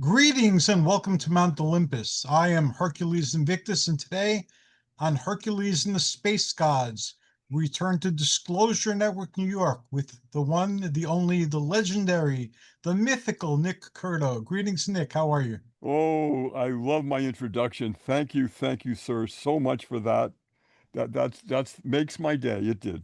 Greetings and welcome to Mount Olympus. I am Hercules Invictus, and today on Hercules and the Space Gods, we return to Disclosure Network, New York, with the one, the only, the legendary, the mythical Nick Curto. Greetings, Nick. How are you? Oh, I love my introduction. Thank you, sir, so much for that. That's makes my day. It did.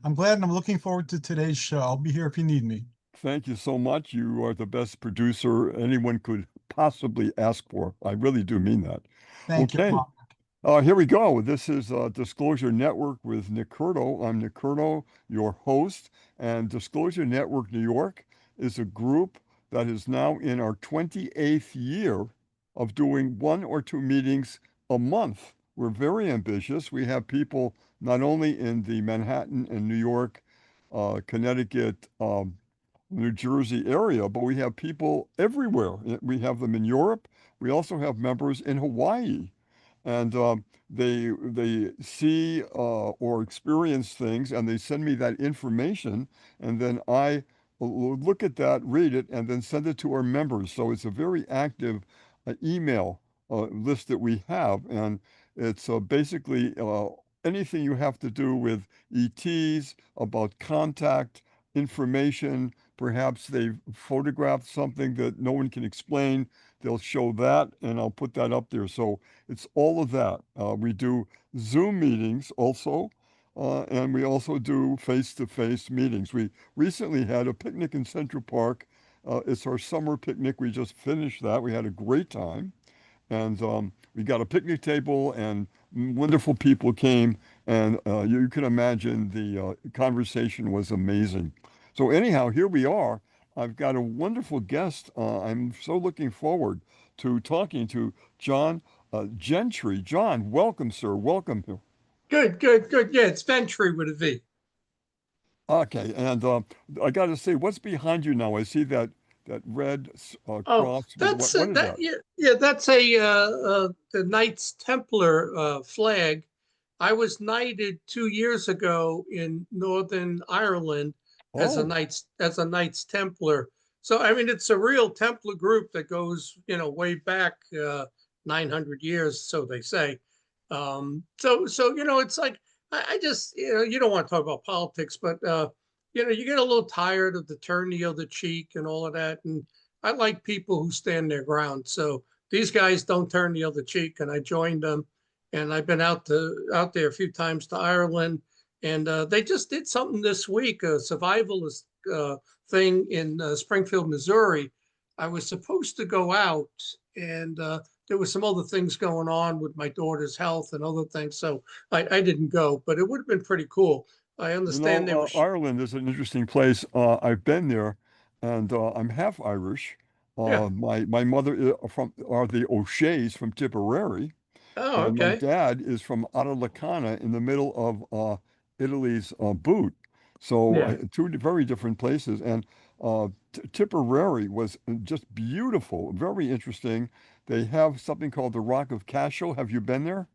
I'm glad and I'm looking forward to today's show. I'll be here if you need me. Thank you so much. You are the best producer anyone could possibly ask for. I really do mean that. Thank you, Okay, Pop. here we go. This is Disclosure Network with Nick Curto. I'm Nick Curto, your host, and Disclosure Network New York is a group that is now in our 28th year of doing one or two meetings a month. We're very ambitious. We have people not only in the Manhattan and New York, Connecticut, New Jersey area, but we have people everywhere. We have them in Europe. We also have members in Hawaii, and they see or experience things, and they send me that information, and then I look at that, read it, and then send it to our members. So it's a very active email list that we have, and it's basically anything you have to do with ETs, about contact information. Perhaps they've photographed something that no one can explain. They'll show that, and I'll put that up there. So it's all of that. We do Zoom meetings also, and we also do face-to-face meetings. We recently had a picnic in Central Park. It's our summer picnic. We just finished that. We had a great time. And we got a picnic table, and wonderful people came, and you can imagine the conversation was amazing. So anyhow, here we are. I've got a wonderful guest. I'm so looking forward to talking to John Gentry. John, welcome, sir. Welcome. Good. Yeah, it's Ventre with a V. Okay, and I got to say, what's behind you now? I see that red Oh, cross with that's what is that. that? Yeah, that's the Knights Templar flag. I was knighted 2 years ago in Northern Ireland as a Oh, Knights Templar. So I mean, it's a real Templar group that goes way back 900 years, so they say. So it's like I just you don't want to talk about politics, but you get a little tired of the turn the other cheek and all of that, and I like people who stand their ground. So these guys don't turn the other cheek, and I joined them, and I've been out there a few times to Ireland, and they just did something this week, a survivalist thing in Springfield, Missouri. I was supposed to go out, and there was some other things going on with my daughter's health and other things, so I didn't go. But it would have been pretty cool. I understand they were. Ireland is an interesting place. I've been there, and I'm half Irish. Yeah. My mother are the O'Sheas from Tipperary, Oh, and my okay. dad is from Atalacana in the middle of Italy's boot. So Yeah. two very different places. And Tipperary was just beautiful, very interesting. They have something called the Rock of Cashel. Have you been there?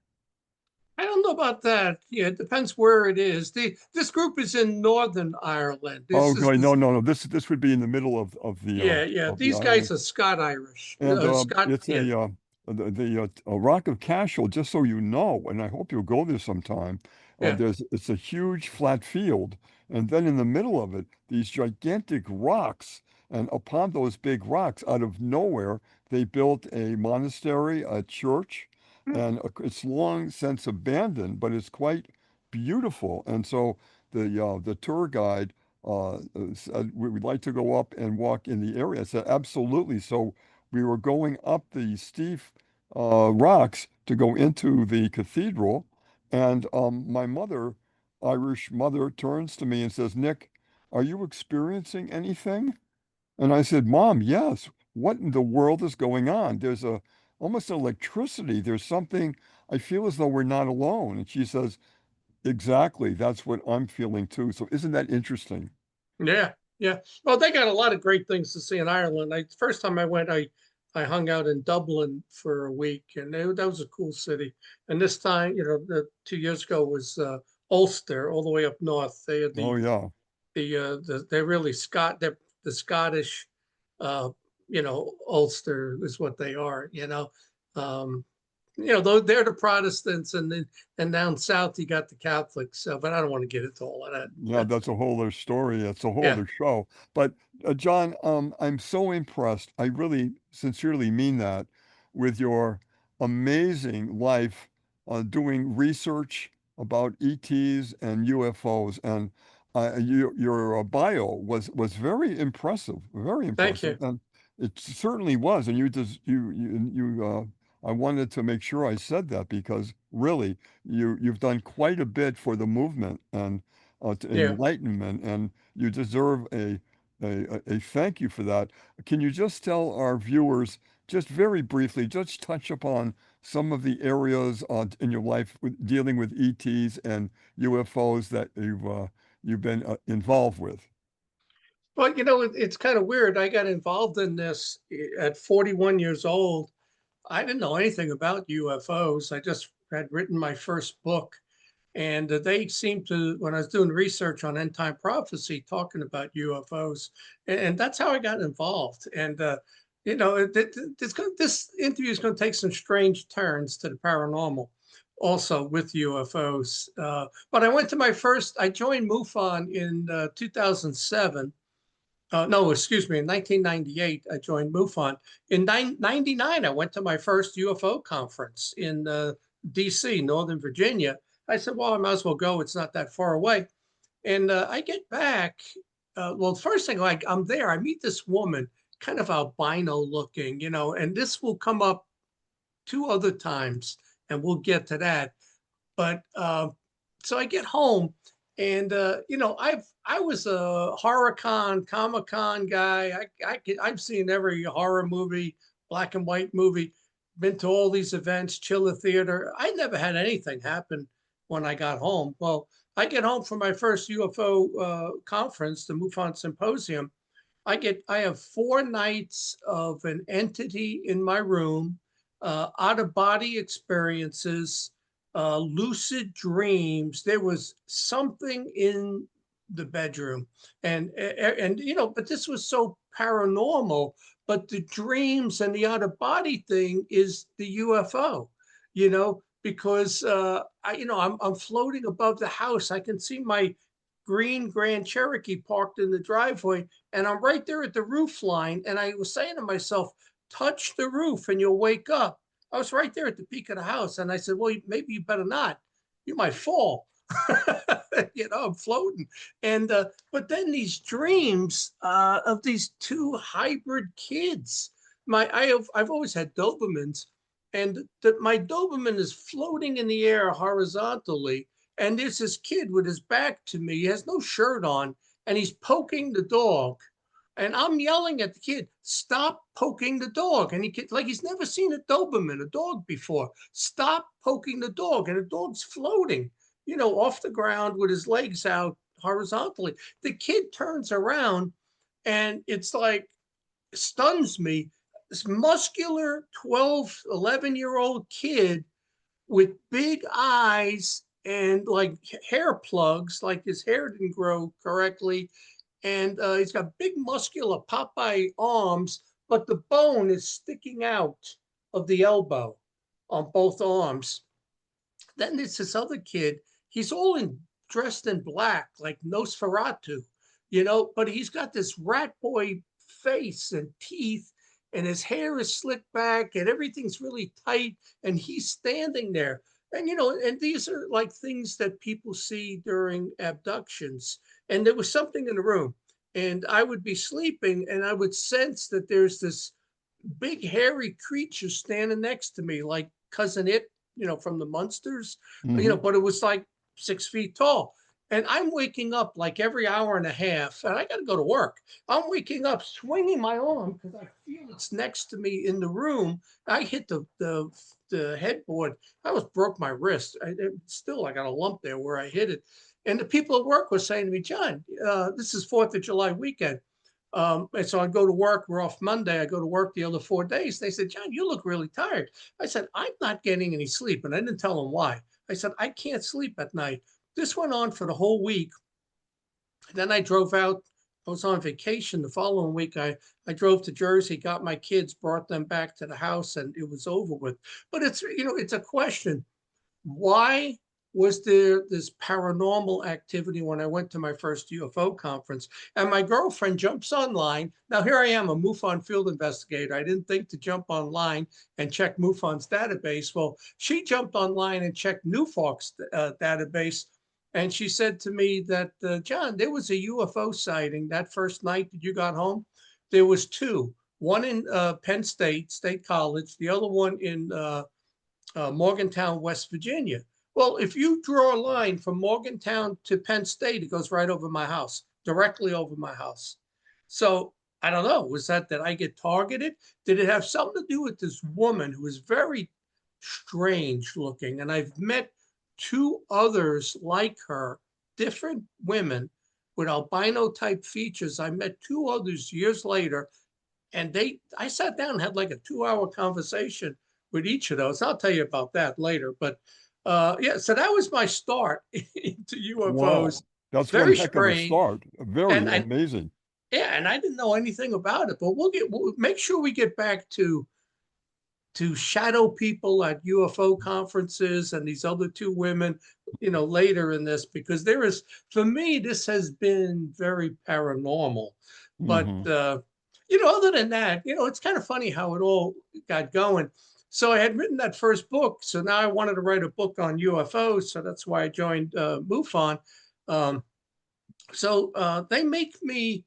I don't know about that. Yeah, it depends where it is. This group is in Northern Ireland. Oh, This is no, this. no, no. This would be in the middle Yeah. of the These guys island. are Scot Irish. And Scott. it's Yeah. the Rock of Cashel, just so you know, and I hope you'll go there sometime. Yeah. It's a huge flat field, and then in the middle of it, these gigantic rocks. And upon those big rocks, out of nowhere, they built a monastery, a church, and it's long since abandoned, but it's quite beautiful. And so the tour guide said we would like to go up and walk in the area. I said absolutely. So we were going up the steep rocks to go into the cathedral, and my mother, Irish mother, turns to me and says, "Nick, are you experiencing anything?" And I said, "Mom, yes. What in the world is going on? There's a almost electricity. There's something. I feel as though we're not alone." And she says, "Exactly. That's what I'm feeling too." So isn't that interesting? Yeah. Yeah. Well, they got a lot of great things to see in Ireland. First time I went, I hung out in Dublin for a week, and that was a cool city. And this time, the 2 years ago was Ulster, all the way up north. They had Oh yeah. they're really Scott. They're the Scottish uh, Ulster is what they are. Though they're the Protestants, and down south you got the Catholics. So, but I don't want to get into all of that. Yeah, that's a whole other story. That's a whole Yeah, other show. But John, I'm so impressed. I really sincerely mean that with your amazing life doing research about ETs and UFOs. And your bio was very impressive, very thank you. impressive, and it certainly was. And I wanted to make sure I said that because really, you've done quite a bit for the movement and to Yeah. enlightenment, and you deserve a thank you for that. Can you just tell our viewers, just very briefly, just touch upon some of the areas in your life dealing with ETs and UFOs that you've been involved with? Well, it's kind of weird. I got involved in this at 41 years old. I didn't know anything about UFOs. I just had written my first book. And they seemed to, when I was doing research on end time prophecy, talking about UFOs, and that's how I got involved. And this interview is going to take some strange turns to the paranormal, also with UFOs. But I joined MUFON in 2007. No, excuse me, in 1998, I joined MUFON. In 99, I went to my first UFO conference in DC, Northern Virginia. I said, well, I might as well go. It's not that far away. And I get back. Well, the first thing, I'm there, I meet this woman, kind of albino looking, and this will come up two other times, and we'll get to that. But so I get home, and I was a horror con, Comic Con guy. I've seen every horror movie, black and white movie, been to all these events, Chiller Theater. I never had anything happen when I got home. Well, I get home from my first UFO conference, the MUFON Symposium. I have 4 nights of an entity in my room, out of body experiences, lucid dreams. There was something in the bedroom, but this was so paranormal. But the dreams and the out of body thing is the UFO, because I'm floating above the house. I can see my green Grand Cherokee parked in the driveway, and I'm right there at the roof line. And I was saying to myself, touch the roof and you'll wake up. I was right there at the peak of the house. And I said, well, maybe you better not. You might fall. I'm floating. And, but then these dreams of these two hybrid kids, I've always had Dobermans, and my Doberman is floating in the air horizontally. And there's this kid with his back to me. He has no shirt on, and he's poking the dog. And I'm yelling at the kid, stop poking the dog. And like he's never seen a Doberman, a dog before. Stop poking the dog. And the dog's floating, off the ground with his legs out horizontally. The kid turns around, and it's like, stuns me. This muscular 12, 11-year-old kid with big eyes and like hair plugs, like his hair didn't grow correctly. And he's got big muscular Popeye arms, but the bone is sticking out of the elbow on both arms. Then there's this other kid. He's dressed in black, like Nosferatu, but he's got this rat boy face and teeth, and his hair is slicked back, and everything's really tight, and he's standing there. And and these are like things that people see during abductions. And there was something in the room, and I would be sleeping, and I would sense that there's this big hairy creature standing next to me, like Cousin It, from the Munsters, Hmm. but it was like 6 feet tall. And I'm waking up like every hour and a half, and I got to go to work. I'm waking up, swinging my arm because I feel it's next to me in the room. I hit the headboard. I almost broke my wrist. Still, I got a lump there where I hit it. And the people at work were saying to me, John, this is 4th of July weekend. And so I go to work. We're off Monday. I go to work the other 4 days. They said, John, you look really tired. I said, I'm not getting any sleep. And I didn't tell them why. I said, I can't sleep at night. This went on for the whole week. Then I drove out was on vacation. The following week, I drove to Jersey, got my kids, brought them back to the house, and it was over with. But it's, it's a question. Why was there this paranormal activity when I went to my first UFO conference? And my girlfriend jumps online. Now, here I am, a MUFON field investigator. I didn't think to jump online and check MUFON's database. Well, she jumped online and checked NUFOC's database. And she said to me that, John, there was a UFO sighting that first night that you got home. There was two, one in Penn State College, the other one in Morgantown, West Virginia. Well, if you draw a line from Morgantown to Penn State, it goes right over my house, directly over my house. So I don't know. Was that, did I get targeted? Did it have something to do with this woman who was very strange looking? And I've met two others like her, different women with albino type features. I met two others years later, and I sat down and had like a 2-hour conversation with each of those. I'll tell you about that later. But yeah, so that was my start into UFOs. Wow. That's Very one heck of a strange. start. Very And amazing. yeah, and I didn't know anything about it, but we'll make sure we get back to shadow people at UFO conferences and these other two women, later in this, because for me, this has been very paranormal. But, other than that, it's kind of funny how it all got going. So I had written that first book. So now I wanted to write a book on UFOs. So that's why I joined MUFON. So they make me,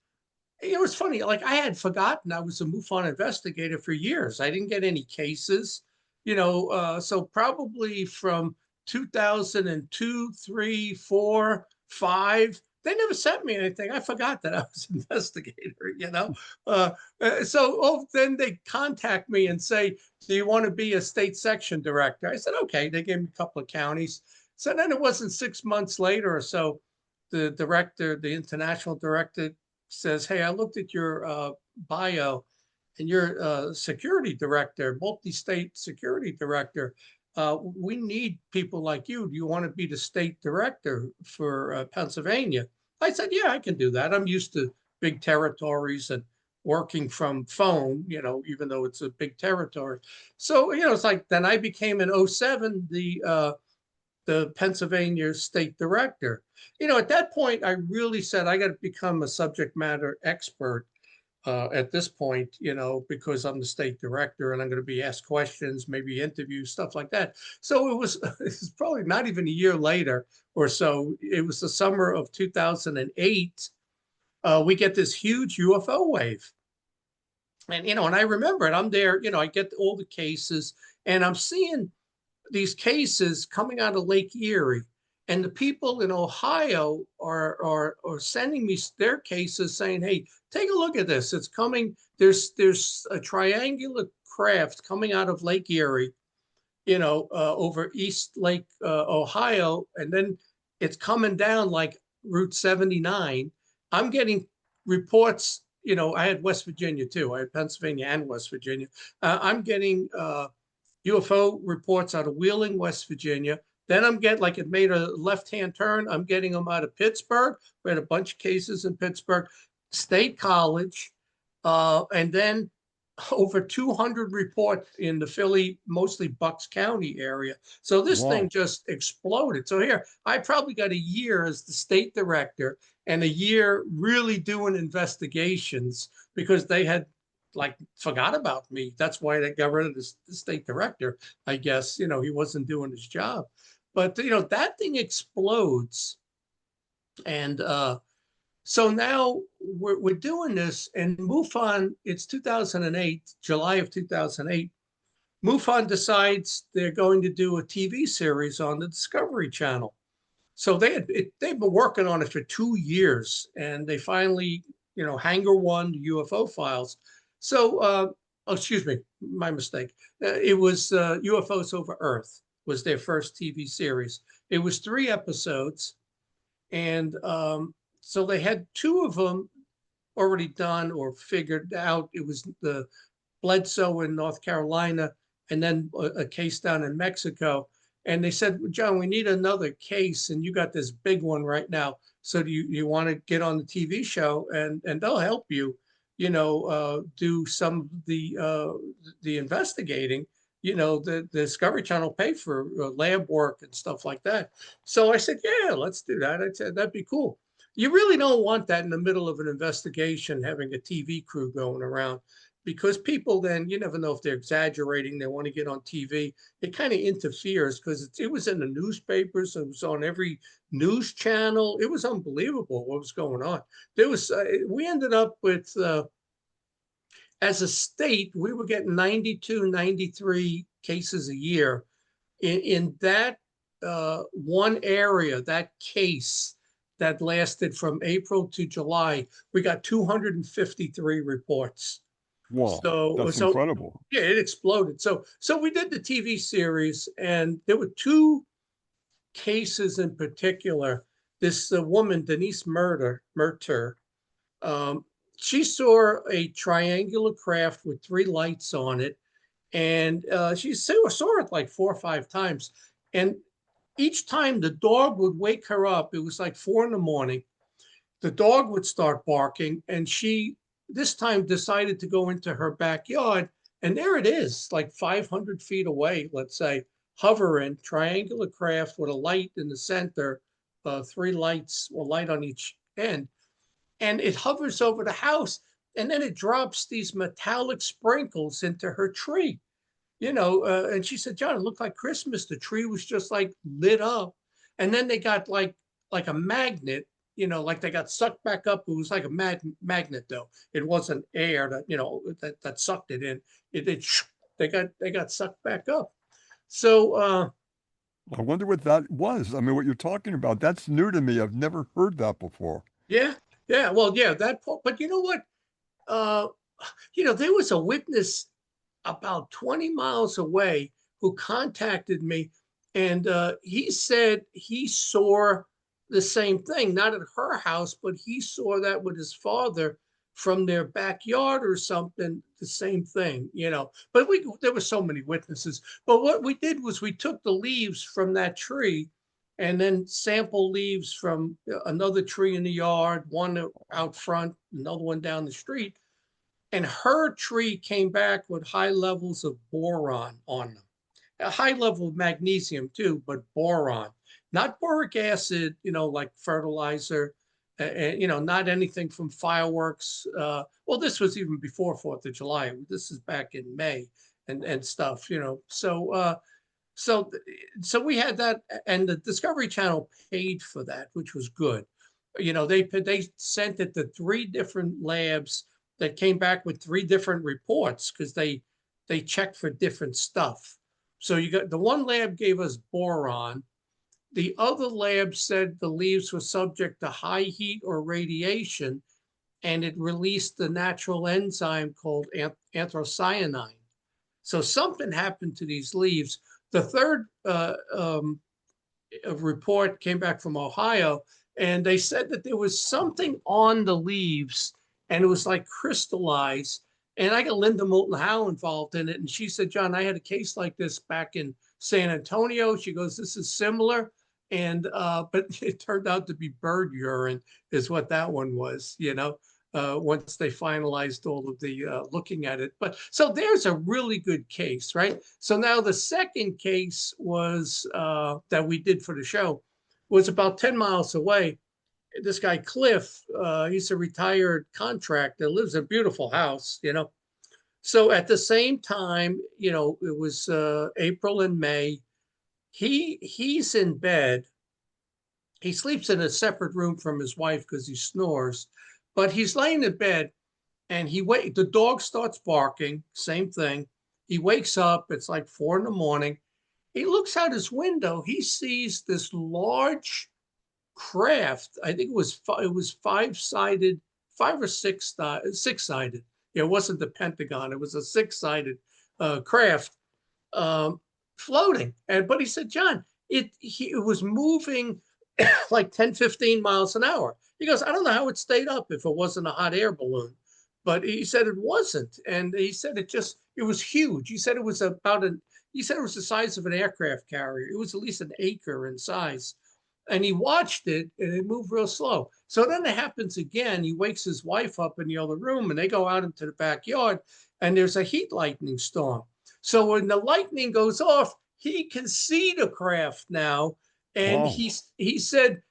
it's funny, like I had forgotten I was a MUFON investigator for years. I didn't get any cases, so probably from 2002, 3, 4, 5, they never sent me anything. I forgot that I was an investigator. So then they contact me and say, do you want to be a state section director? I said, okay. They gave me a couple of counties. So then it wasn't 6 months later or so, the international director says, hey, I looked at your bio and you're a security director, multi-state security director. We need people like you. Do you want to be the state director for Pennsylvania? I said, yeah, I can do that. I'm used to big territories and working from phone, even though it's a big territory. So, it's like, then I became in 2007, the Pennsylvania state director. At that point, I really said, I got to become a subject matter expert at this point, because I'm the state director and I'm going to be asked questions, maybe interviews, stuff like that. So it was probably not even a year later or so. It was the summer of 2008. We get this huge UFO wave. And, and I remember it. I'm there, I get all the cases and I'm seeing these cases coming out of Lake Erie. And the people in Ohio are sending me their cases saying, hey, take a look at this. It's coming. There's a triangular craft coming out of Lake Erie, over East Lake, Ohio. And then it's coming down like Route 79. I'm getting reports, I had West Virginia too. I had Pennsylvania and West Virginia. I'm getting UFO reports out of Wheeling, West Virginia. Then I'm getting, like, it made a left-hand turn. I'm getting them out of Pittsburgh. We had a bunch of cases in Pittsburgh, State College, and then over 200 reports in the Philly, mostly Bucks County area. So this thing just exploded. So here, I probably got a year as the state director and a year really doing investigations because they had forgot about me. That's why they got rid of the state director. I guess, he wasn't doing his job. But, that thing explodes. And so now we're doing this, and MUFON, it's 2008, July of 2008. MUFON decides they're going to do a TV series on the Discovery Channel. So they've been working on it for 2 years, and they finally, Hangar 1, the UFO files. So, excuse me, my mistake. It was UFOs Over Earth was their first TV series. It was 3 episodes, and so they had 2 of them already done or figured out. It was the Bledsoe in North Carolina, and then a case down in Mexico. And they said, John, we need another case, and you got this big one right now. So do you want to get on the TV show, and they'll help you, do some of the investigating. The Discovery Channel pay for lab work and stuff like that. So I said, yeah, let's do that. I said, that'd be cool. You really don't want that in the middle of an investigation, having a TV crew going around, because people then, you never know if they're exaggerating, they want to get on TV. It kind of interferes, because it was in the newspapers, it was on every news channel. It was unbelievable what was going on. We ended up with, as a state, we were getting 92, 93 cases a year. In that one area, that case that lasted from April to July, we got 253 reports. Wow, that's incredible. Yeah, it exploded. So we did the TV series, and there were two cases in particular. This woman, Denise Merter, she saw a triangular craft with three lights on it, and she saw it like 4 or 5 times. And each time the dog would wake her up, it was like 4 in the morning. The dog would start barking, and she this time decided to go into her backyard. And there it is, like 500 feet away, let's say, hovering, triangular craft with a light in the center, 3 lights, a light on each end. And it hovers over the house, and then it drops these metallic sprinkles into her tree. And she said, John, it looked like Christmas. The tree was just like lit up. And then they got like a magnet, like they got sucked back up. It was like a magnet, though. It wasn't air that sucked it in. They got sucked back up. So I wonder what that was. I mean, what you're talking about, that's new to me. I've never heard that before. yeah, well, yeah, but you know what? There was a witness about 20 miles away who contacted me, and he said he saw the same thing, not at her house, but he saw that with his father from their backyard or something, the same thing. But there were so many witnesses. But what we did was we took the leaves from that tree, and then sample leaves from another tree in the yard, one out front, another one down the street. And her tree came back with high levels of boron on them, a high level of magnesium too, but boron, not boric acid, like fertilizer, and, not anything from fireworks. Well, this was even before 4th of July. This is back in May and stuff, So we had that, and the Discovery Channel paid for that, which was good. They sent it to 3 different labs that came back with 3 different reports, because they checked for different stuff. So you got the one lab gave us boron. The other lab said the leaves were subject to high heat or radiation, and it released the natural enzyme called anthocyanin. So something happened to these leaves. The third report came back from Ohio, and they said that there was something on the leaves, and it was like crystallized. And I got Linda Moulton Howe involved in it, and she said, John, I had a case like this back in San Antonio. She goes, this is similar. And but it turned out to be bird urine is what that one was, once they finalized all of the looking at it. But so there's a really good case, right? So now the second case was that we did for the show was about 10 miles away. This guy, Cliff, he's a retired contractor, lives in a beautiful house, So at the same time, it was April and May. He's in bed. He sleeps in a separate room from his wife because he snores, but he's laying in bed, and the dog starts barking, same thing. He wakes up, it's like 4 in the morning. He looks out his window. He sees this large craft. I think it was 5-sided, 5 or 6-sided. It wasn't the Pentagon. It was a 6-sided craft floating. But he said, John, it was moving like 10, 15 miles an hour. He goes, I don't know how it stayed up if it wasn't a hot air balloon. But he said it wasn't. And he said it was huge. He said it was the size of an aircraft carrier. It was at least an acre in size. and he watched it and it moved real slow. So then it happens again. He wakes his wife up in the other room and they go out into the backyard and there's a heat lightning storm. So when the lightning goes off, he can see the craft now. And Wow. he said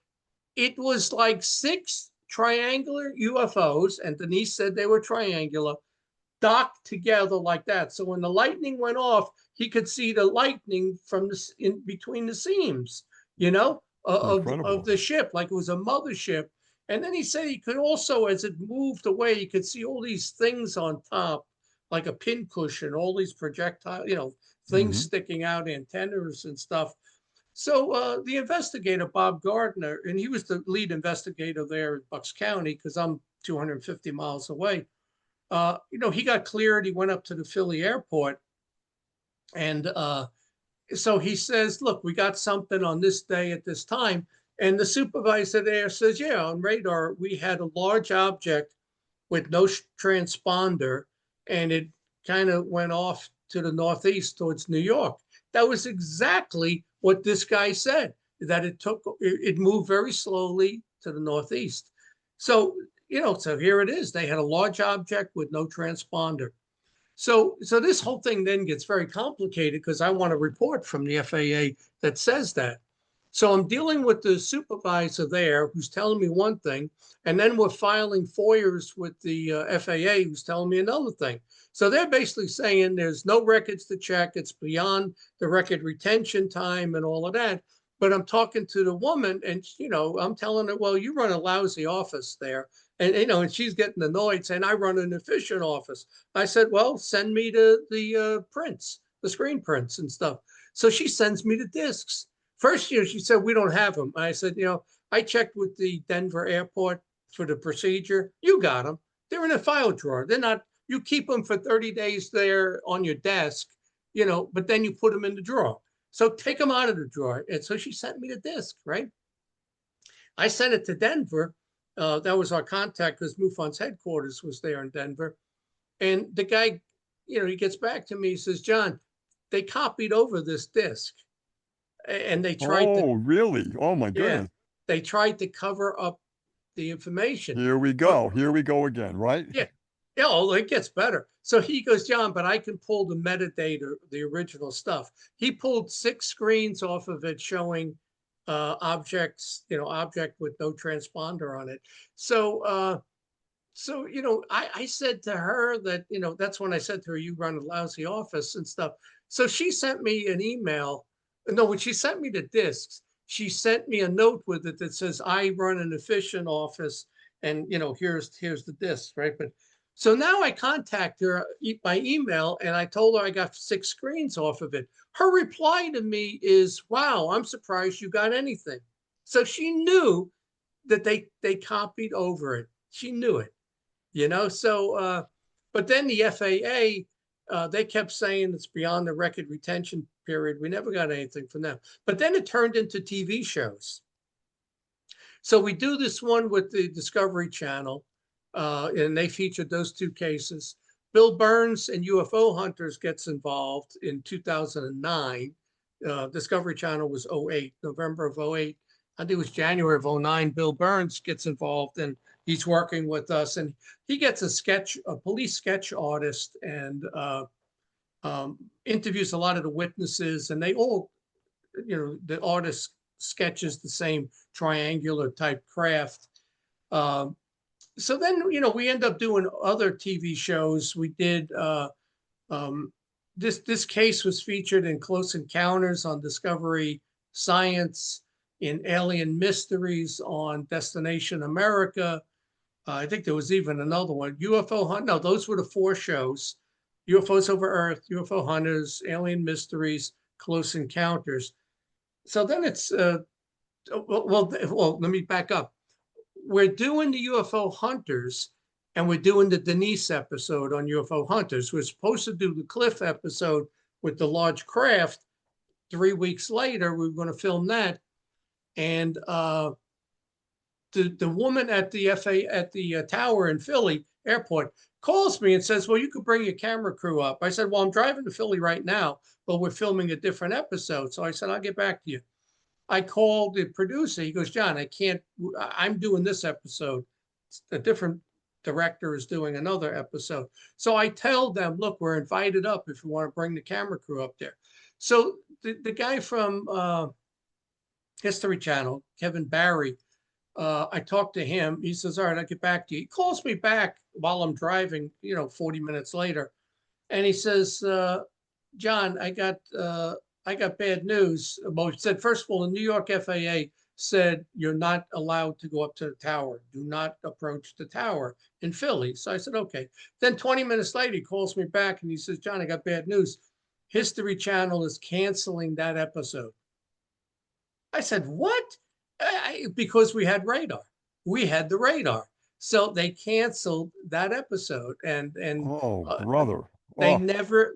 it was like 6 triangular UFOs, and Denise said they were triangular, docked together like that. So when the lightning went off, he could see the lightning from in between the seams, of Incredible. the ship, like it was a mothership. And then he said he could also, as it moved away, he could see all these things on top, like a pincushion, all these projectile, things Hmm. sticking out, antennas and stuff. So the investigator, Bob Gardner, and he was the lead investigator there in Bucks County because I'm 250 miles away. He got cleared. He went up to the Philly airport. And so he says, look, we got something on this day at this time. And the supervisor there says, yeah, on radar, we had a large object with no transponder, and it kind of went off to the northeast towards New York. That was exactly what this guy said, that it moved very slowly to the northeast. So, so here it is. They had a large object with no transponder. So this whole thing then gets very complicated because I want a report from the FAA that says that. So I'm dealing with the supervisor there who's telling me one thing, and then we're filing FOIAs with the FAA who's telling me another thing. So they're basically saying there's no records to check. It's beyond the record retention time and all of that. But I'm talking to the woman and, I'm telling her, well, you run a lousy office there. And she's getting annoyed saying, I run an efficient office. I said, well, send me the prints, the screen prints and stuff. So she sends me the discs. First year, she said, we don't have them. I said, I checked with the Denver airport for the procedure. You got them. They're in a file drawer. They're not, you keep them for 30 days there on your desk, but then you put them in the drawer. So take them out of the drawer. And so she sent me the disc, right? I sent it to Denver. That was our contact because MUFON's headquarters was there in Denver. And the guy, he gets back to me. He says, John, they copied over this disc and they tried to, Oh, really? Oh my yeah, goodness. they tried to cover up the information. Here we But go. Here we go again, right? yeah, yeah, oh, it gets better. So he goes, John, but I can pull the metadata, the original stuff. He pulled 6 screens off of it showing objects, object with no transponder on it. So, I said to her that, that's when I said to her, you run a lousy office and stuff. So she sent me an email. No, when she sent me the discs, she sent me a note with it that says, I run an efficient office and, here's the disc, right? But so now I contact her by email and I told her I got 6 screens off of it. Her reply to me is, wow, I'm surprised you got anything. So she knew that they copied over it. She knew it. But then the FAA, they kept saying it's beyond the record retention period. We never got anything from them. But then it turned into TV shows. So we do this one with the Discovery Channel, and they featured those 2 cases. Bill Burns and UFO Hunters gets involved in 2009. Discovery Channel was 08, November of 08. I think it was January of 09. Bill Burns gets involved and he's working with us, and he gets a police sketch artist, and interviews a lot of the witnesses, and they all, the artist sketches the same triangular type craft. So then, we end up doing other TV shows. We did this case was featured in Close Encounters on Discovery Science, in Alien Mysteries on Destination America. I think there was even another one, UFO Hunt. No, those were the 4 shows: UFOs Over Earth, UFO Hunters, Alien Mysteries, Close Encounters. So then it's well, let me back up. We're doing the UFO Hunters, and we're doing the Denise episode on UFO Hunters. We're supposed to do the Cliff episode with the large craft. 3 weeks later, we were going to film that, and the woman at the tower in Philly airport calls me and says, well, you could bring your camera crew up. I said, well, I'm driving to Philly right now, but we're filming a different episode. So I said, I'll get back to you. I called the producer. He goes, John, I can't, I'm doing this episode. A different director is doing another episode. So I tell them, look, we're invited up if you want to bring the camera crew up there. So the guy from History Channel, Kevin Barry, I talked to him. He says, all right, I'll get back to you. He calls me back while I'm driving, 40 minutes later. And he says, John, I got bad news. Well, he said, first of all, the New York FAA said you're not allowed to go up to the tower. Do not approach the tower in Philly. So I said, okay. Then 20 minutes later, he calls me back and he says, John, I got bad news. History Channel is canceling that episode. I said, what? Because we had radar. We had the radar. So they canceled that episode and Oh, uh, brother. they Oh, never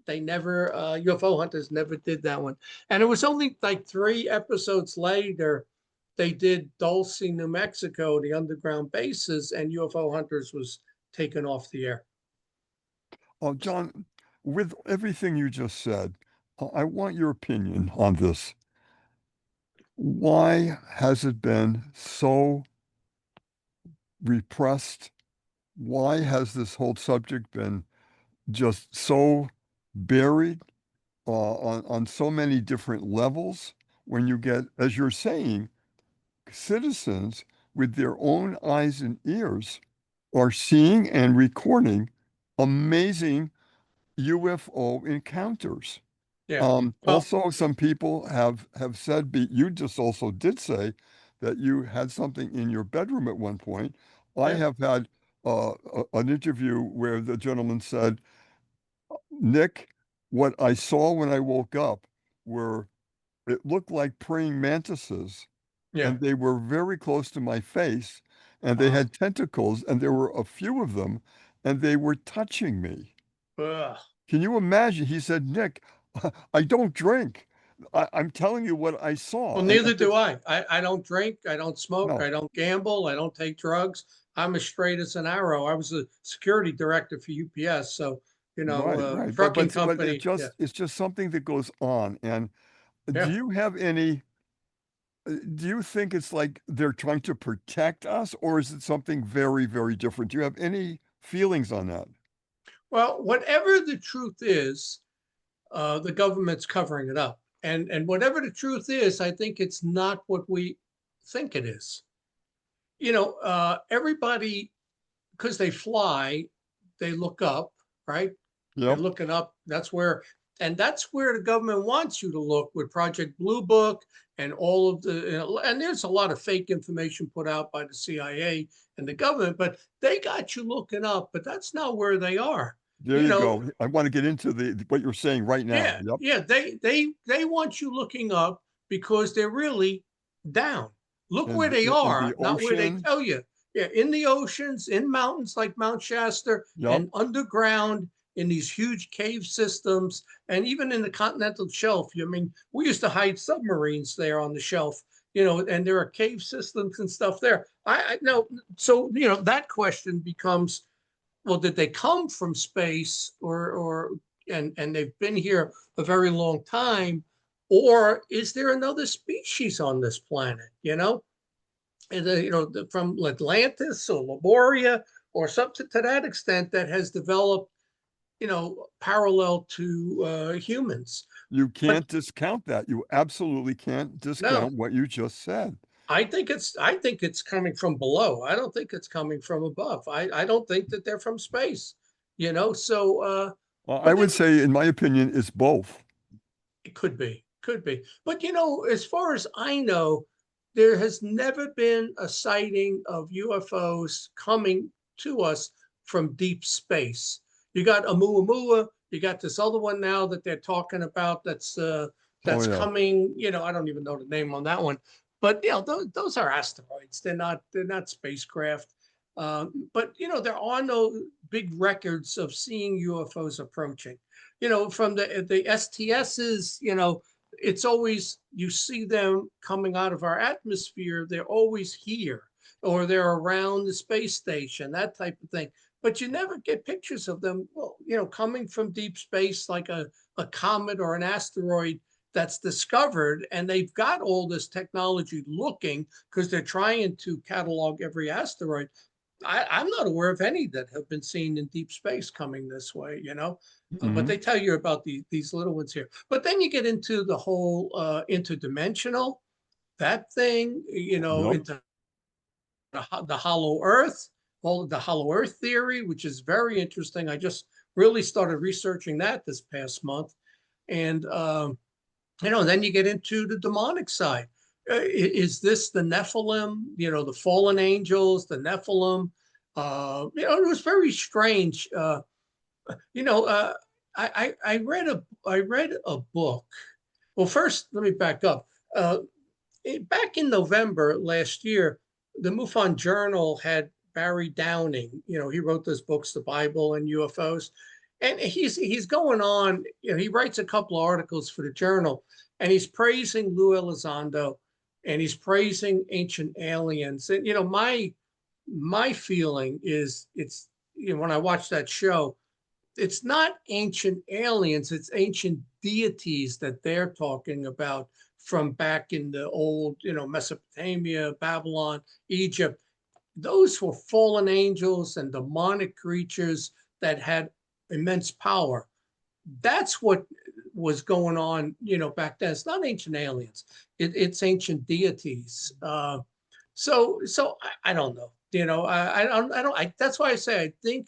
UFO hunters never did that one. And it was only like 3 episodes later they did Dulce, New Mexico, the underground bases, and UFO hunters was taken off the air. John, with everything you just said, I want your opinion on this. Why has it been so repressed? Why has this whole subject been just so buried on so many different levels when you get, as you're saying, citizens with their own eyes and ears are seeing and recording amazing UFO encounters. Yeah. Well, Also, some people have said, you just also did say that you had something in your bedroom at one point. I yeah, have had an interview where the gentleman said, Nick, what I saw when I woke up were, it looked like praying mantises, yeah. and they were very close to my face, and they Wow. had tentacles, and there were a few of them, and they were touching me. Ugh. Can you imagine? He said, Nick, I don't drink. I'm telling you what I saw. Well, And neither do I. I don't drink, I don't smoke, no, I don't gamble, I don't take drugs. I'm as straight as an arrow. I was a security director for UPS, so right, right. But trucking but company. Yeah, it's just something that goes on. And do yeah. you have any, do you think it's like they're trying to protect us, or is it something very, very different? Do you have any feelings on that? Well, whatever the truth is, the government's covering it up, and whatever the truth is, I think it's not what we think it is. Everybody, because they fly, they look up, right? They're Yep. looking up. That's where the government wants you to look with Project Blue Book and all of and there's a lot of fake information put out by the CIA and the government, but they got you looking up, but that's not where they are. There You you know, go. I want to get into what you're saying right now. yeah, Yep. yeah, they want you looking up because they're really down. Look where they In the are, not where they ocean. tell you. Yeah, in the oceans, in mountains like Mount Shasta, Yep. and underground in these huge cave systems, and even in the continental shelf. I mean, we used to hide submarines there on the shelf, and there are cave systems and stuff there. I know. So, that question becomes, well, did they come from space and they've been here a very long time, or is there another species on this planet? And from Atlantis or Lemuria or something to that extent that has developed, parallel to humans. You But can't discount that. You absolutely can't no, discount what you just said. I think it's coming from below. I don't think it's coming from above. I don't think that they're from space. So I but would then say, in my opinion, it's both. it could be. But as far as I know, there has never been a sighting of UFOs coming to us from deep space. You got Oumuamua, you got this other one now that they're talking about Oh that's yeah. coming, I don't even know the name on that one. But those are asteroids. They're not spacecraft. But there are no big records of seeing UFOs approaching. From the STSs, it's always you see them coming out of our atmosphere. They're always here, or they're around the space station, that type of thing. But you never get pictures of them, well, coming from deep space like a comet or an asteroid that's discovered, and they've got all this technology looking because they're trying to catalog every asteroid. I'm not aware of any that have been seen in deep space coming this way, but they tell you about these little ones here. But then you get into the whole interdimensional, that thing, Yep. into the hollow earth, all the hollow earth theory, which is very interesting. I just really started researching that this past month. And, then you get into the demonic side. Is this the Nephilim, the fallen angels, the Nephilim? It was very strange. I read a book. Well, first, let me back up. Back in November last year, the MUFON Journal had Barry Downing. He wrote those books, The Bible and UFOs. And he's going on, he writes a couple of articles for the journal, and he's praising Lou Elizondo, and he's praising ancient aliens. And, my feeling is it's, when I watch that show, it's not ancient aliens, it's ancient deities that they're talking about from back in the old, Mesopotamia, Babylon, Egypt. Those were fallen angels and demonic creatures that had immense power. That's what was going on, back then. It's not ancient aliens; it's ancient deities. So I don't know. I don't. That's why I say I think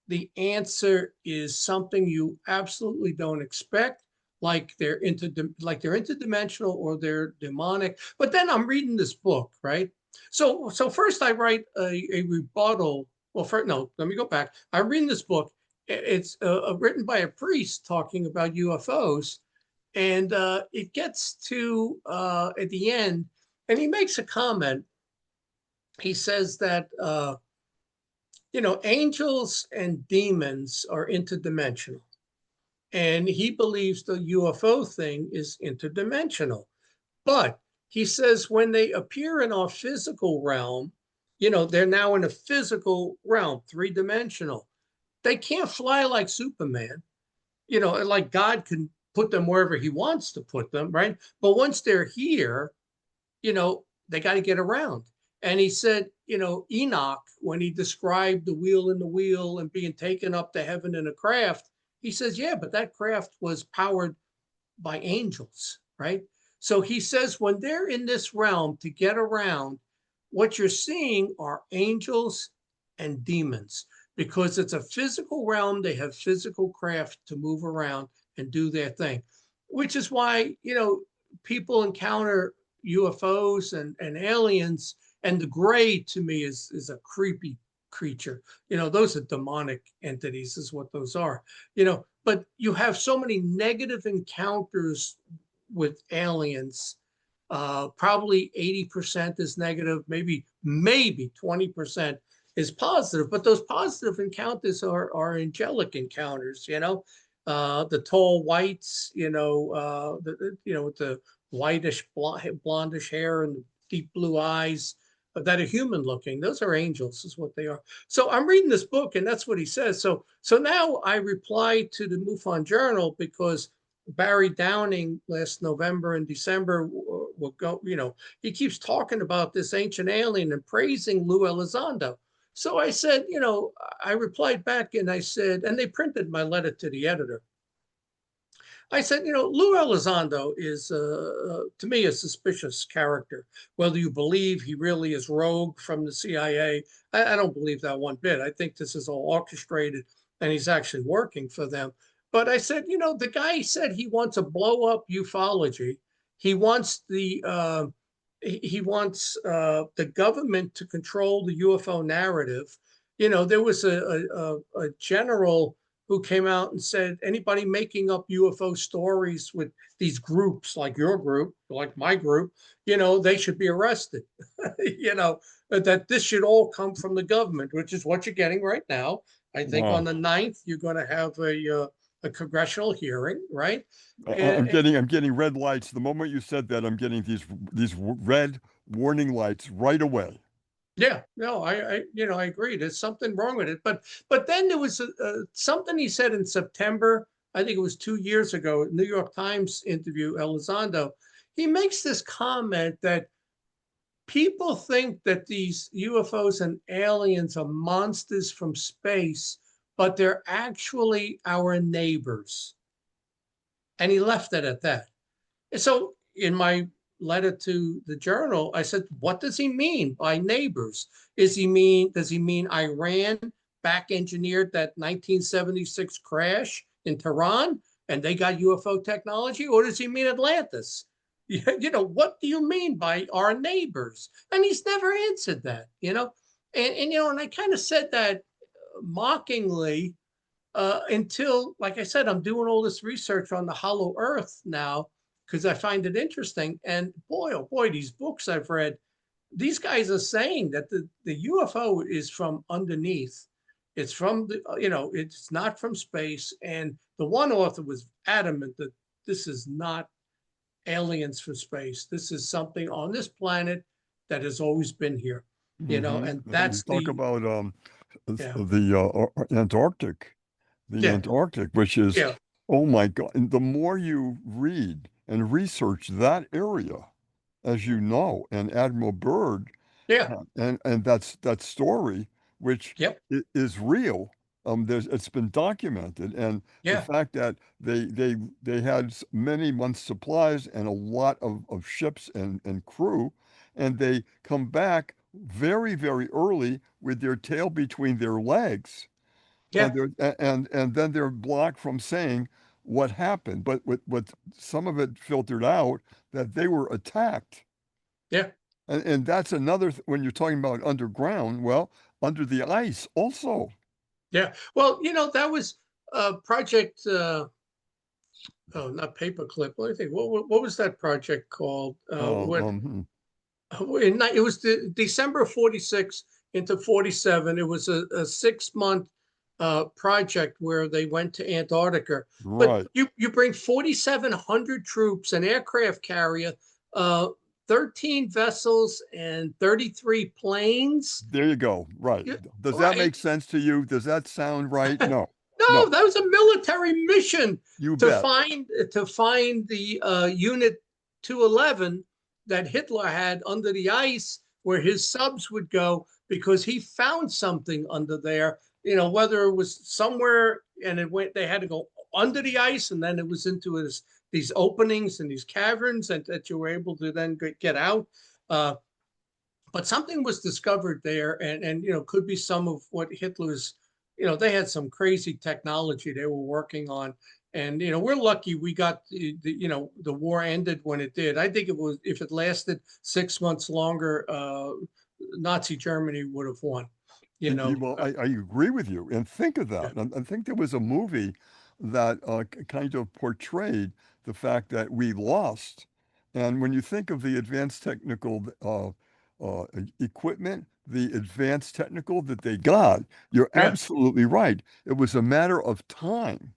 the answer is something you absolutely don't expect, like they're interdimensional or they're demonic. But then I'm reading this book, right? So first I write a rebuttal. Well, first, no, let me go back. I'm reading this book. It's written by a priest talking about UFOs, and it gets to at the end, and he makes a comment. He says that angels and demons are interdimensional, and he believes the UFO thing is interdimensional. But he says when they appear in our physical realm, they're now in a physical realm, three-dimensional. They can't fly like Superman, like God can put them wherever he wants to put them, right? But once they're here, they got to get around. And he said, Enoch, when he described the wheel in the wheel and being taken up to heaven in a craft, he says, yeah, but that craft was powered by angels, right? So he says, when they're in this realm to get around, what you're seeing are angels and demons, because it's a physical realm. They have physical craft to move around and do their thing, which is why, people encounter UFOs and aliens. And the gray to me is a creepy creature. Those are demonic entities is what those are, but you have so many negative encounters with aliens. Probably 80% is negative, maybe 20% is positive, but those positive encounters are angelic encounters, the tall whites, with the whitish blondish hair and deep blue eyes that are human looking. Those are angels is what they are. So I'm reading this book and that's what he says. So now I reply to the MUFON Journal because Barry Downing last November and December will go, he keeps talking about this ancient alien and praising Lou Elizondo. So I said, I replied back and I said, and they printed my letter to the editor. I said, Lou Elizondo is, to me, a suspicious character. Whether you believe he really is rogue from the CIA, I don't believe that one bit. I think this is all orchestrated and he's actually working for them. But I said, the guy said he wants to blow up ufology. He wants the government to control the UFO narrative. There was a general who came out and said anybody making up UFO stories with these groups like your group, like my group, they should be arrested. That this should all come from the government, which is what you're getting right now. I think on the 9th, you're going to have a congressional hearing, right? I'm getting red lights. The moment you said that, I'm getting these red warning lights right away. Yeah, no, I agree. There's something wrong with it. But then there was something he said in September. I think it was 2 years ago, New York Times interview, Elizondo, he makes this comment that people think that these UFOs and aliens are monsters from space, but they're actually our neighbors. And he left it at that. And so in my letter to the Journal, I said, what does he mean by neighbors? Does he mean Iran back engineered that 1976 crash in Tehran and they got UFO technology? Or does he mean Atlantis? What do you mean by our neighbors? And he's never answered that, and I kind of said that mockingly until, like I said, I'm doing all this research on the hollow earth now because I find it interesting. And boy, oh boy, these books I've read, these guys are saying that the UFO is from underneath. It's from it's not from space. And the one author was adamant that this is not aliens from space. This is something on this planet that has always been here, and that's You talk about yeah, the Antarctic, yeah, which is, yeah, oh my God. And the more you read and research that area, as you know, and Admiral Byrd, yeah, and that story, which yep, is real. It's been documented, and the yeah, fact that they had many months' supplies and a lot of ships and crew, and they come back very, very early with their tail between their legs, yeah, and then they're blocked from saying what happened. But what some of it filtered out that they were attacked. yeah, And that's another, when you're talking about underground, well, under the ice also. yeah. Well, that was project. Oh, not paperclip. Let me think. What was that project called? Oh, It was December 46 into 47. It was a 6 month project where they went to Antarctica. But right. you bring 4,700 troops, an aircraft carrier, uh, 13 vessels, and 33 planes. There you go. Right. Does that Right. make sense to you? Does that sound right? No, No, no, that was a military mission you to bet. find the Unit 211 that Hitler had under the ice, where his subs would go because he found something under there. Whether it was somewhere and they had to go under the ice, and then it was into these openings and these caverns, and that you were able to then get out. But something was discovered there, and could be some of what Hitler's. They had some crazy technology they were working on, and we're lucky we got the war ended when it did. I think if it lasted 6 months longer, Nazi Germany would have won. Well, I agree with you. And think of Yeah, that. And I think there was a movie that kind of portrayed the fact that we lost. And when you think of the advanced technical equipment, the advanced technical that they got, you're yeah. absolutely right. It was a matter of time.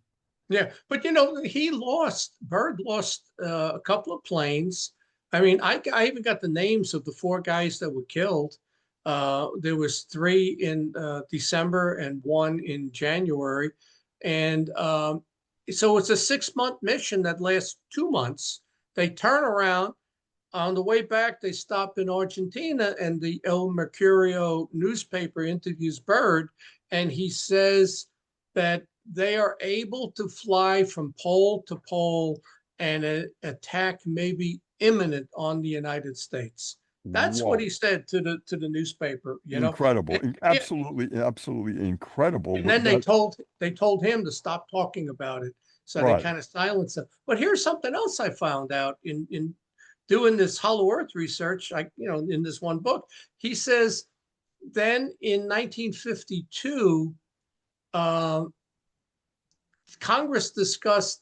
Yeah, but Byrd lost a couple of planes. I mean, I even got the names of the four guys that were killed. There was three in December and one in January. And so it's a 6 month mission that lasts 2 months. They turn around. On the way back, they stop in Argentina, and the El Mercurio newspaper interviews Byrd, and he says that they are able to fly from pole to pole, and an attack may be imminent on the United States. That's what Whoa. he said to the newspaper. Incredible. Yeah. Absolutely, absolutely incredible. And then That, they told him to stop talking about it, so they right. kind of silenced him. But here's something else I found out in doing this Hollow Earth research. In this one book, he says then in 1952. Congress discussed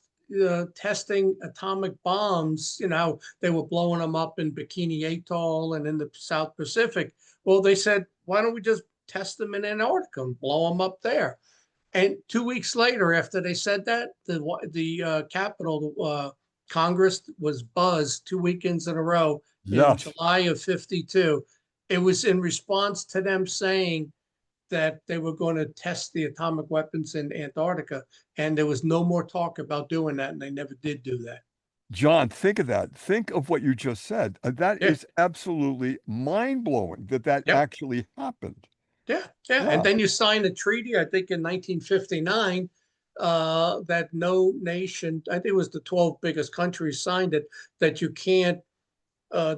testing atomic bombs. They were blowing them up in Bikini Atoll and in the South Pacific. Well, they said, why don't we just test them in Antarctica and blow them up there? And 2 weeks later, after they said that, the Capitol, Congress was buzzed 2 weekends in a row in Yes. July of 52. It was in response to them saying that they were going to test the atomic weapons in Antarctica, and there was no more talk about doing that, and they never did do that. John, think of that. Think of what you just said. That Yeah. is absolutely mind-blowing that that Yep. actually happened. Yeah. Yeah. And Yeah. then you signed a treaty, I think in 1959, that no nation, I think it was the 12 biggest countries signed it, that you can't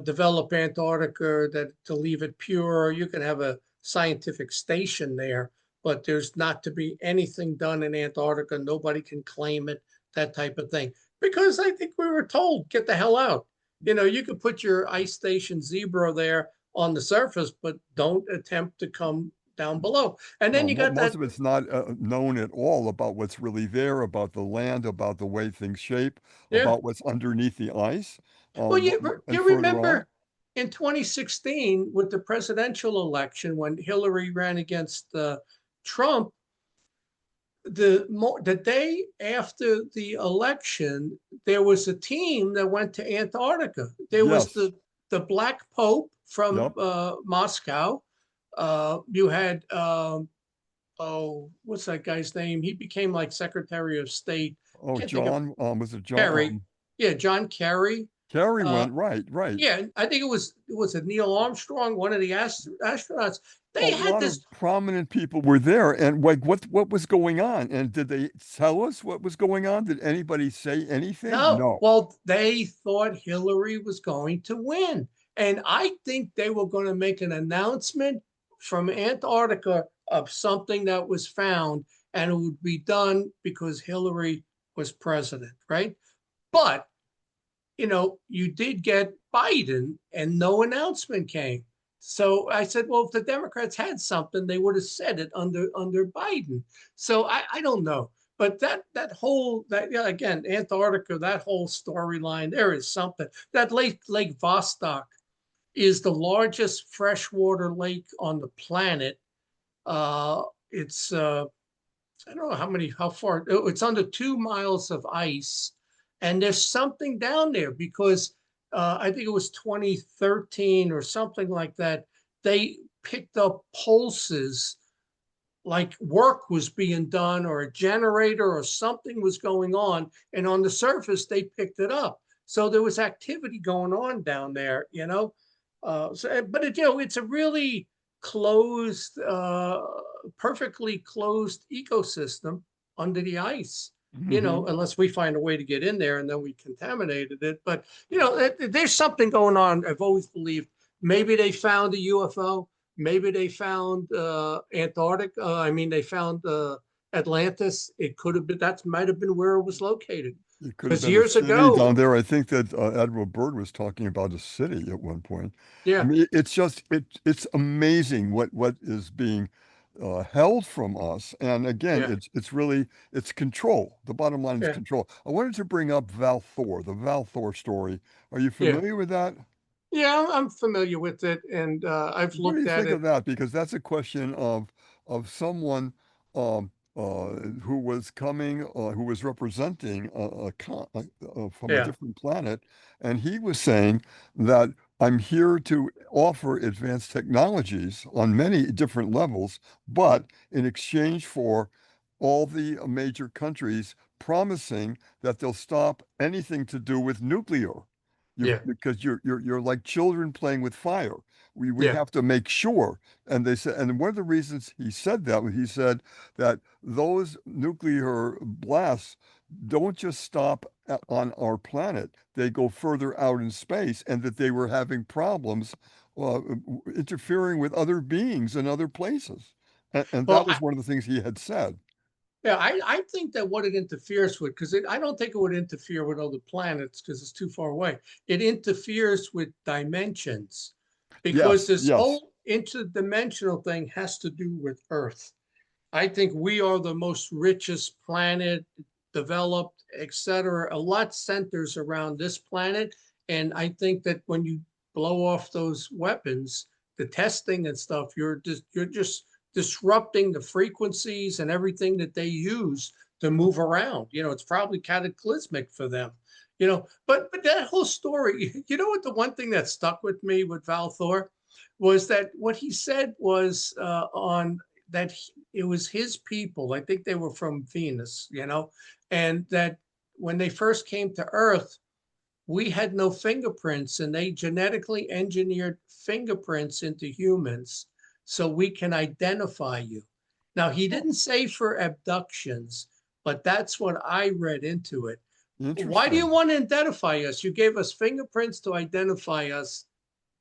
develop Antarctica, that to leave it pure. You can have a scientific station there, but there's not to be anything done in Antarctica. Nobody can claim it, that type of thing. Because I think we were told, get the hell out. You could put your ice station Zebra there on the surface, but don't attempt to come down below. And then No, you got most that. of it's not known at all about what's really there, about the land, about the way things shape, Yeah. about what's underneath the ice, Well, and you further on. remember in 2016 with the presidential election when Hillary ran against Trump, the day after the election, there was a team that went to Antarctica. There was Yes. the Black Pope from Yep. Moscow. You had what's that guy's name? He became like Secretary of State. Oh, Can't think of John, was it John? Kerry. Yeah, John Kerry. Kerry Uh, went, right, right. yeah, I think it was a Neil Armstrong, one of the astronauts. A They had lot of this. prominent people were there, and like, what was going on? And did they tell us what was going on? Did anybody say anything? No, No. well, they thought Hillary was going to win. And I think they were going to make an announcement from Antarctica of something that was found, and it would be done because Hillary was president, right? But, you did get Biden and no announcement came. So I said, well, if the Democrats had something, they would have said it under Biden. So I don't know. But yeah, again, Antarctica, that whole storyline, there is something. That Lake Vostok is the largest freshwater lake on the planet. It's I don't know how far, it's under 2 miles of ice. And there's something down there because I think it was 2013 or something like that. They picked up pulses, like work was being done or a generator or something was going on. And on the surface, they picked it up. So there was activity going on down there. But it's a really closed, perfectly closed ecosystem under the ice. Hmm. Unless we find a way to get in there and then we contaminated it. But there's something going on. I've always believed maybe they found a UFO. Maybe they found Antarctica. I mean, they found Atlantis. It could have been, that might have been where it was located. It could have Because been a years city ago, down there. I think that Admiral Byrd was talking about a city at one point. I yeah, mean, it's just it's amazing what is being held from us. And again, yeah, it's really it's control. The bottom line is yeah, control. I wanted to bring up Val Thor, the Val Thor story. Are you yeah. familiar with that? Yeah, I'm familiar with it, and I've What do looked you at think of it. that? Because that's a question of someone who was coming, who was representing from a Yeah, different planet, and he was saying that I'm here to offer advanced technologies on many different levels, but in exchange for all the major countries promising that they'll stop anything to do with nuclear. yeah, Because you're like children playing with fire. We yeah. have to make sure. And they said, and one of the reasons he said that, he said that those nuclear blasts don't just stop on our planet, they go further out in space, and that they were having problems interfering with other beings in other places. And Well, that was one of the things he had said. yeah, I think that what it interferes with, because I don't think it would interfere with other planets because it's too far away. It interferes with dimensions because Yes, this yes. whole interdimensional thing has to do with Earth. I think we are the most richest planet, developed, etc. A lot centers around this planet. And I think that when you blow off those weapons, the testing and stuff, you're just disrupting the frequencies and everything that they use to move around. It's probably cataclysmic for them. But that whole story, what the one thing that stuck with me with Val Thor was that what he said was on it was his people. I think they were from Venus, and that when they first came to Earth, we had no fingerprints, and they genetically engineered fingerprints into humans so we can identify you. Now, he didn't say for abductions, but that's what I read into it. Why do you Interesting. want to identify us? You gave us fingerprints to identify us.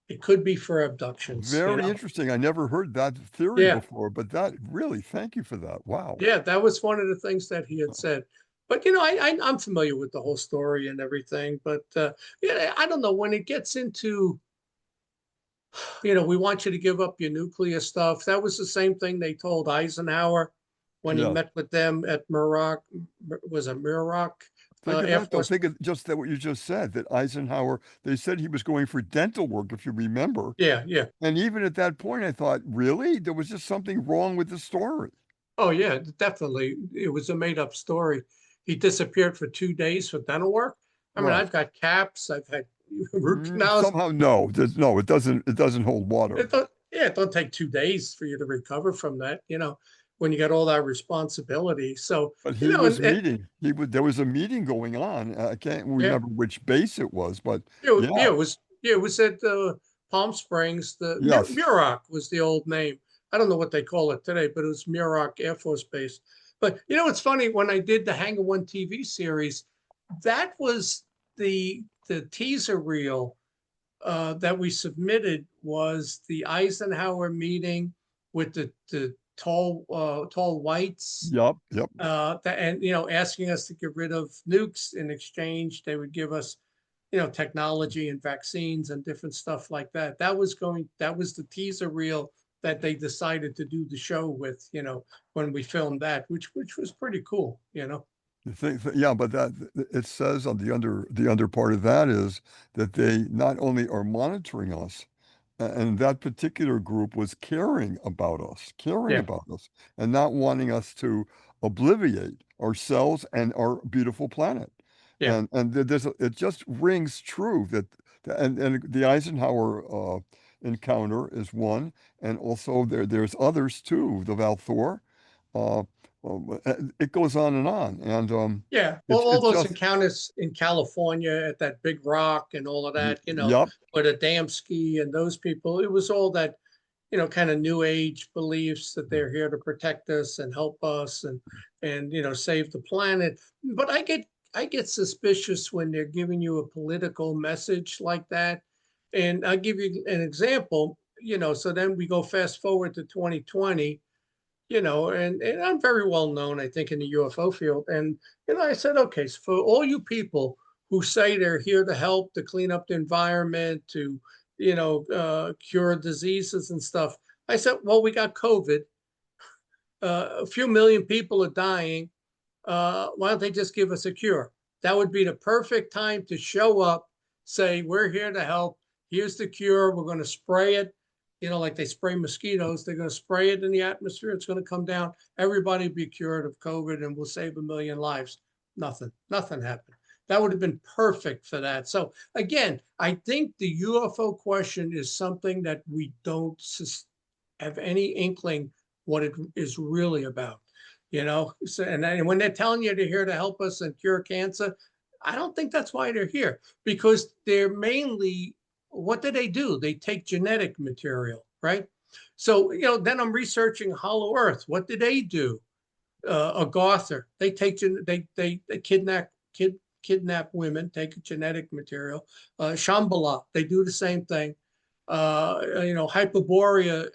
It could be for abductions, Very interesting. I never heard that theory Yeah. before, but that really, thank you for that. Wow. Yeah, that was one of the things that he had said. But I'm familiar with the whole story and everything. But yeah, I don't know when it gets into, we want you to give up your nuclear stuff. That was the same thing they told Eisenhower when he Yes. met with them at Muroc. Was it Muroc Think of Air that, though. Force? Think of just that what you just said, that Eisenhower, they said he was going for dental work, if you remember. Yeah, yeah. And even at that point, I thought, really? There was just something wrong with the story. Oh, yeah, definitely. It was a made-up story. He disappeared for 2 days for dental work. I mean, Right. I've got caps, I've had root canals. Somehow, no. No, it doesn't hold water. It don't take 2 days for you to recover from that, when you got all that responsibility. So, But he was and meeting. There was a meeting going on. I can't yeah, remember which base it was, but it, yeah, yeah, it was yeah, it was at Palm Springs. The yes. Muroc was the old name. I don't know what they call it today, but it was Muroc Air Force Base. But it's funny, when I did the Hangar One TV series, that was the teaser reel that we submitted, was the Eisenhower meeting with the tall whites, Yep, yep. and asking us to get rid of nukes. In exchange, they would give us technology and vaccines and different stuff like that. That was the teaser reel that they decided to do the show with, when we filmed that, which was pretty cool. Yeah, but that it says on the under part of that is that they not only are monitoring us, and that particular group was caring Yeah, about us, and not wanting us to obliviate ourselves and our beautiful planet. yeah, It just rings true and the Eisenhower encounter is one, and also there's others too, the Valthor. Uh, it goes on, and yeah. Well, it's all it's those just encounters in California at that big rock and all of that, yep. with Adamski and those people, it was all that, kind of new age beliefs that they're here to protect us and help us and save the planet. But I get suspicious when they're giving you a political message like that. And I'll give you an example, so then we go fast forward to 2020, and I'm very well known, I think, in the UFO field. And, I said, okay, so for all you people who say they're here to help, to clean up the environment, to, cure diseases and stuff, I said, well, we got COVID. A few million people are dying. Why don't they just give us a cure? That would be the perfect time to show up, say, we're here to help. Here's the cure. We're going to spray it. Like they spray mosquitoes, they're going to spray it in the atmosphere. It's going to come down. Everybody be cured of COVID and we'll save 1 million lives. Nothing happened. That would have been perfect for that. So again, I think the UFO question is something that we don't have any inkling what it is really about. So, and when they're telling you they're here to help us and cure cancer, I don't think that's why they're here, because they're mainly, what do? They take genetic material, right? So, then I'm researching Hollow Earth. What do they do? A Gother, they take they kidnap women, take genetic material. Shambhala, they do the same thing. Hyperborea,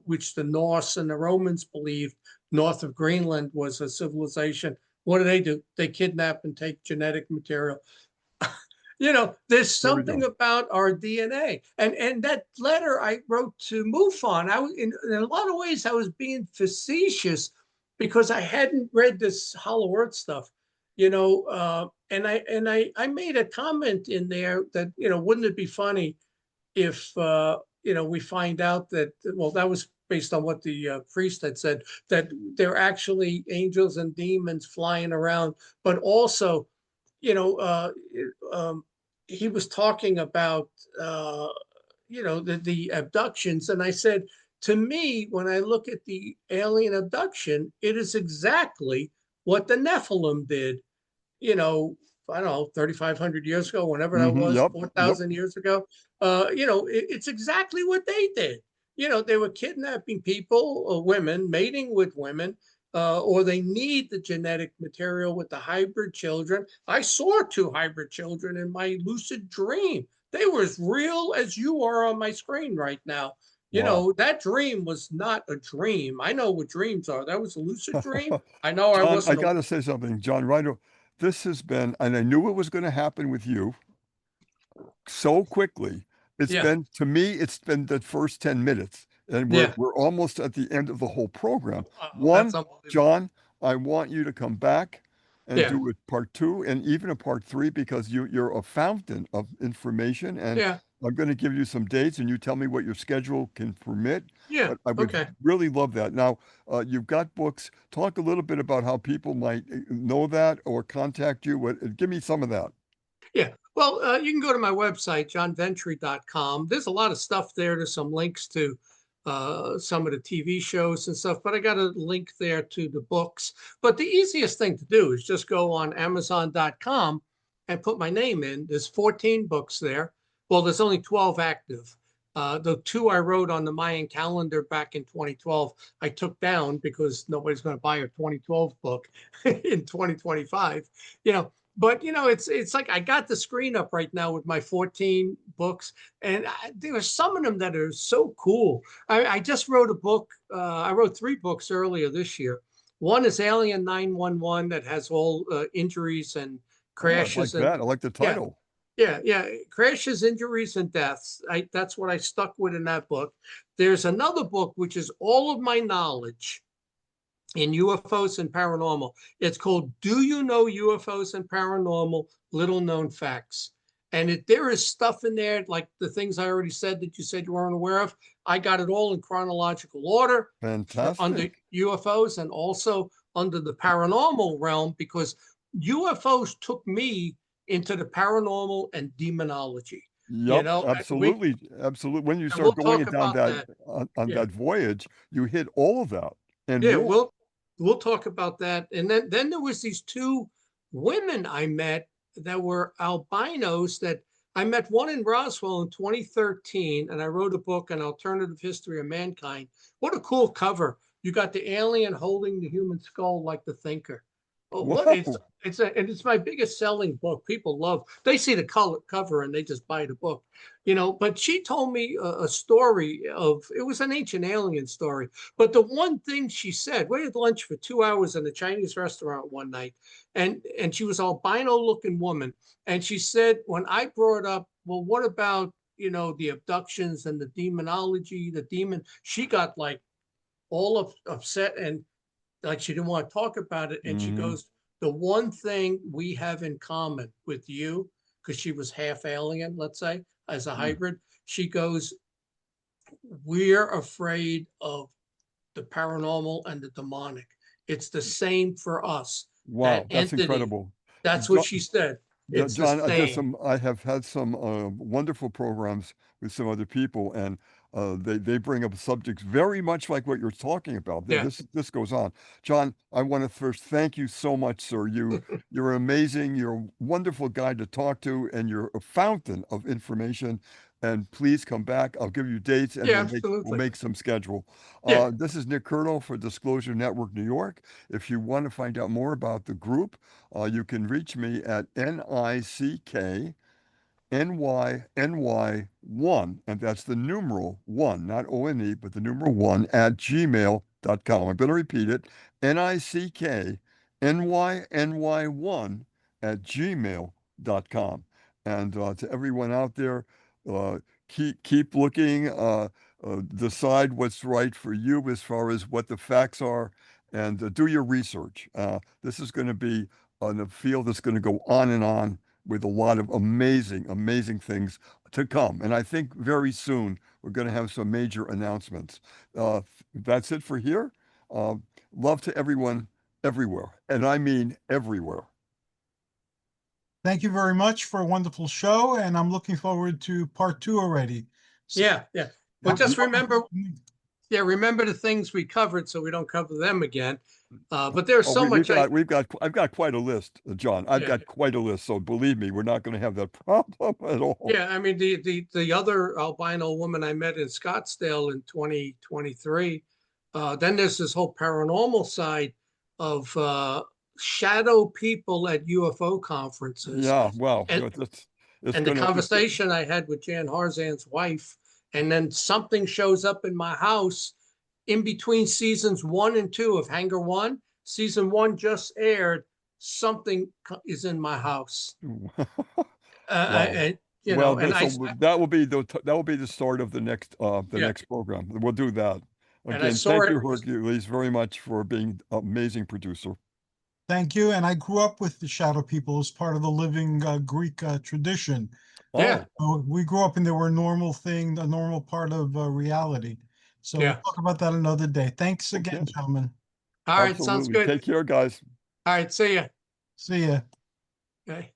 which the Norse and the Romans believed north of Greenland was a civilization. What do? They kidnap and take genetic material. There's There we something go. about our DNA. And that letter I wrote to MUFON, I was in a lot of ways I was being facetious because I hadn't read this Hollow Earth stuff, and I made a comment in there that, wouldn't it be funny if we find out that, well, that was based on what the priest had said, that they're actually angels and demons flying around, but also, you know, uh, um, he was talking about, the abductions. And I said, to me, when I look at the alien abduction, it is exactly what the Nephilim did, you know, I don't know, 3,500 years ago, whenever that was, Yep. Yep. 4,000 years ago. It's exactly what they did. They were kidnapping people, women, mating with women, or they need the genetic material with the hybrid children. I saw 2 hybrid children in my lucid dream. They were as real as you are on my screen right now. Wow. That dream was not a dream. I know what dreams are. That was a lucid dream. I know I John, I wasn't got to say something. John, right. This has been, and I knew it was going to happen with you so quickly. yeah, To me, it's been the first 10 minutes, and we're yeah. we're almost at the end of the whole program. Oh, that's One, unbelievable. John, I want you to come back and Yeah, do a part 2 and even a part 3 because you're a fountain of information, and yeah, I'm going to give you some dates and you tell me what your schedule can permit. yeah. But I would Okay. really love that. Now, you've got books. Talk a little bit about how people might know that or contact you. Give me some of that. Yeah. Well, you can go to my website, johnventre.com. There's a lot of stuff there. There's some links to some of the TV shows and stuff, but I got a link there to the books. But the easiest thing to do is just go on Amazon.com and put my name in. There's 14 books there. Well, there's only 12 active. The 2 I wrote on the Mayan calendar back in 2012, I took down because nobody's going to buy a 2012 book in 2025. But it's like I got the screen up right now with my 14 books, and there are some of them that are so cool. I just wrote a book. I wrote 3 books earlier this year. One is Alien 911 that has all injuries and Oh, I like crashes and that. I like the yeah, title. yeah, crashes, injuries, and deaths. That's what I stuck with in that book. There's another book which is all of my knowledge in UFOs and paranormal. It's called Do You Know UFOs and Paranormal? Little Known Facts. And there is stuff in there, like the things I already said that you said you weren't aware of. I got it all in chronological order for under Fantastic. UFOs and also under the paranormal realm, because UFOs took me into the paranormal and demonology. You Yep, know, we absolutely, absolutely. When you and we'll start going talk down about that that. on Yeah. that voyage, you hit all of that and Yeah, more. we'll talk about that. And then there was these 2 women I met that were albinos that I met one in Roswell in 2013, and I wrote a book, An Alternative History of Mankind. What a cool cover. You got the alien holding the human skull like the thinker. Oh, what Whoa. it's my biggest selling book. People love, they see the color cover and they just buy the book, but she told me a story it was an ancient alien story. But the one thing she said, we had lunch for 2 hours in a Chinese restaurant one night, and she was an albino looking woman. And she said, when I brought up, well, what about, the abductions and the demonology, the demon, she got like all upset and like she didn't want to talk about it. And she Hmm. goes, the one thing we have in common with you, because she was half alien, let's say, as a hybrid, she goes, we're afraid of the paranormal and the demonic. It's the same for us. That Wow, that's entity, incredible. that's what she said. It's the John, same. I have had some wonderful programs with some other people, and they bring up subjects very much like what you're talking about. Yeah. This goes on. John, I want to first thank you so much, sir. You're amazing. You're a wonderful guy to talk to, and you're a fountain of information. And please come back. I'll give you dates, and Yeah, we'll absolutely. make some schedule. Yeah. This is Nick Curto for Disclosure Network New York. If you want to find out more about the group, you can reach me at NICKNYNY1, and that's the numeral 1, not ONE, but the numeral 1 at gmail.com. I'm going to repeat it, NICKNYNY1 at gmail.com. And to everyone out there, uh, keep looking, decide what's right for you as far as what the facts are, and do your research. This is going to be on a field that's going to go on and on with a lot of amazing, amazing things to come. And I think very soon we're going to have some major announcements. That's it for here. Uh, Love to everyone everywhere. And I mean everywhere. Thank you very much for a wonderful show, and I'm looking forward to part 2 already. So Yeah. Yeah. But have a just remember, wonderful evening. Yeah, remember the things we covered so we don't cover them again. But there's Oh, so much I've got quite a list, John. I've Yeah. got quite a list. So believe me, we're not going to have that problem at all. Yeah, I mean the other albino woman I met in Scottsdale in 2023. Then there's this whole paranormal side of shadow people at UFO conferences. Yeah, well, And it's and the conversation I had with Jan Harzan's wife, and then something shows up in my house in between seasons 1 and 2 of Hangar One. Season 1 just aired. Something is in my house. Wow. And you know, and that will be the start of the next program. We'll do that. And I Again, saw thank it. you, Hercules, very much for being an amazing producer. Thank you. And I grew up with the shadow people as part of the living Greek tradition. Yeah. We grew up and they were a normal thing, a normal part of reality. So we'll Yeah. talk about that another day. Thanks again, Okay. gentlemen. All right, sounds Absolutely. good. Take care, guys. All right, see ya. See ya. Okay.